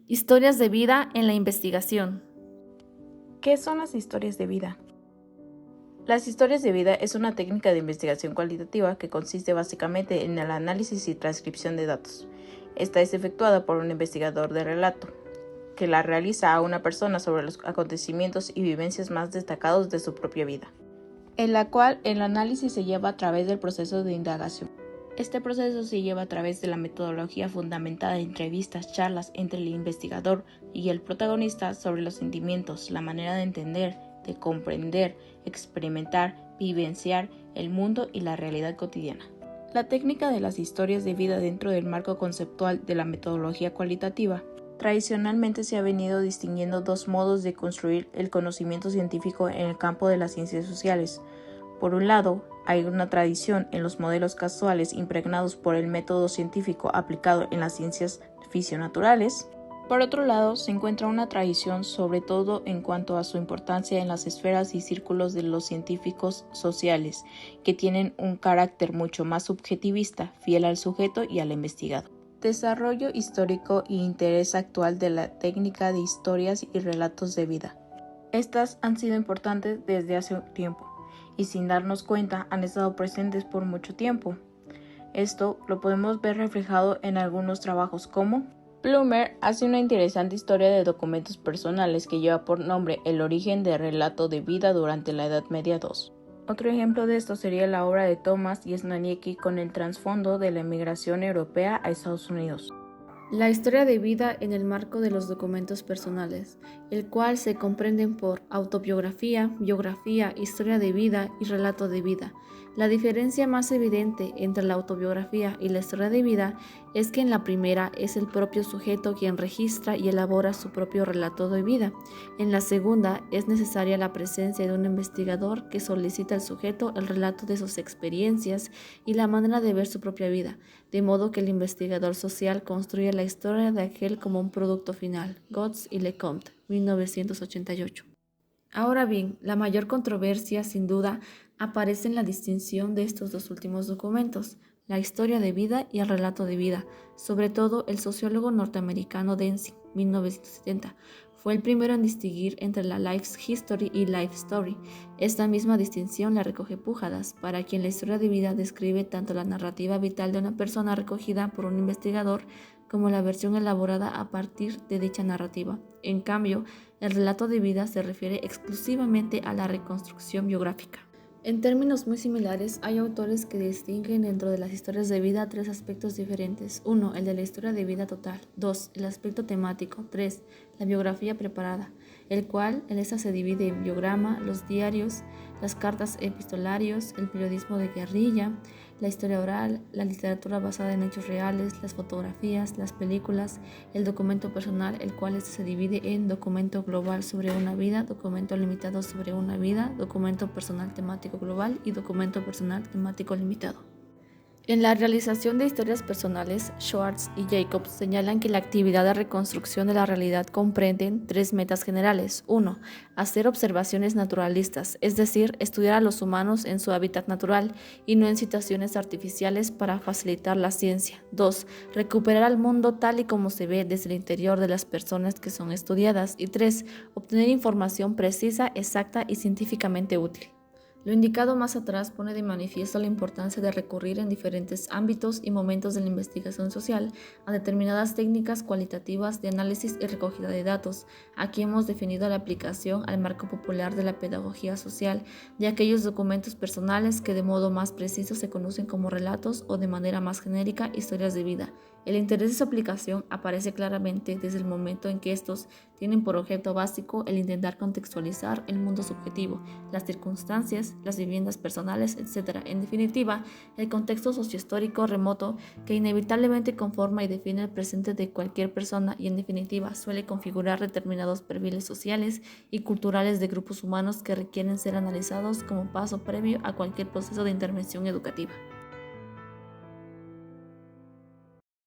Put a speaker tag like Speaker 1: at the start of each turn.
Speaker 1: Historias de vida en la investigación.
Speaker 2: ¿Qué son las historias de vida? Las historias de vida es una técnica de investigación cualitativa que consiste básicamente en el análisis y transcripción de datos. Esta es efectuada por un investigador de relato, que la realiza a una persona sobre los acontecimientos y vivencias más destacados de su propia vida, en la cual el análisis se lleva a través del proceso de indagación. Este proceso se lleva a través de la metodología fundamentada en entrevistas, charlas entre el investigador y el protagonista sobre los sentimientos, la manera de entender, de comprender, experimentar, vivenciar el mundo y la realidad cotidiana. La técnica de las historias de vida dentro del marco conceptual de la metodología cualitativa. Tradicionalmente se ha venido distinguiendo dos modos de construir el conocimiento científico en el campo de las ciencias sociales. Por un lado, hay una tradición en los modelos casuales impregnados por el método científico aplicado en las ciencias fisionaturales. Por otro lado, se encuentra una tradición sobre todo en cuanto a su importancia en las esferas y círculos de los científicos sociales, que tienen un carácter mucho más subjetivista, fiel al sujeto y al investigado. Desarrollo histórico y interés actual de la técnica de historias y relatos de vida. Estas han sido importantes desde hace tiempo, y sin darnos cuenta han estado presentes por mucho tiempo. Esto lo podemos ver reflejado en algunos trabajos como Plummer hace una interesante historia de documentos personales que lleva por nombre El origen del relato de vida durante la Edad Media II. Otro ejemplo de esto sería la obra de Thomas Jesnaniecki con el trasfondo de la emigración europea a Estados Unidos.
Speaker 1: La historia de vida en el marco de los documentos personales, el cual se comprenden por autobiografía, biografía, historia de vida y relato de vida. La diferencia más evidente entre la autobiografía y la historia de vida es que en la primera es el propio sujeto quien registra y elabora su propio relato de vida. En la segunda es necesaria la presencia de un investigador que solicita al sujeto el relato de sus experiencias y la manera de ver su propia vida, de modo que el investigador social construye la historia de aquel como un producto final. Götz y Lecomte, 1988. Ahora bien, la mayor controversia, sin duda, aparece en la distinción de estos dos últimos documentos, la historia de vida y el relato de vida. Sobre todo, el sociólogo norteamericano Densing, 1970, fue el primero en distinguir entre la life history y life story. Esta misma distinción la recoge Pujadas, para quien la historia de vida describe tanto la narrativa vital de una persona recogida por un investigador como la versión elaborada a partir de dicha narrativa. En cambio, el relato de vida se refiere exclusivamente a la reconstrucción biográfica. En términos muy similares, hay autores que distinguen dentro de las historias de vida tres aspectos diferentes. 1. El de la historia de vida total. 2. El aspecto temático. 3. La biografía preparada, el cual en esta se divide en biograma, los diarios, las cartas epistolarios, el periodismo de guerrilla, la historia oral, la literatura basada en hechos reales, las fotografías, las películas, el documento personal, el cual se divide en documento global sobre una vida, documento limitado sobre una vida, documento personal temático global y documento personal temático limitado. En la realización de historias personales, Schwartz y Jacobs señalan que la actividad de reconstrucción de la realidad comprenden tres metas generales. 1. Hacer observaciones naturalistas, es decir, estudiar a los humanos en su hábitat natural y no en situaciones artificiales para facilitar la ciencia. 2. Recuperar al mundo tal y como se ve desde el interior de las personas que son estudiadas. Y 3. Obtener información precisa, exacta y científicamente útil. Lo indicado más atrás pone de manifiesto la importancia de recurrir en diferentes ámbitos y momentos de la investigación social a determinadas técnicas cualitativas de análisis y recogida de datos. Aquí hemos definido la aplicación al marco popular de la pedagogía social de aquellos documentos personales que de modo más preciso se conocen como relatos o de manera más genérica historias de vida. El interés de su aplicación aparece claramente desde el momento en que estos tienen por objeto básico el intentar contextualizar el mundo subjetivo, las circunstancias, las viviendas personales, etc. En definitiva, el contexto sociohistórico remoto que inevitablemente conforma y define el presente de cualquier persona y en definitiva suele configurar determinados perfiles sociales y culturales de grupos humanos que requieren ser analizados como paso previo a cualquier proceso de intervención educativa.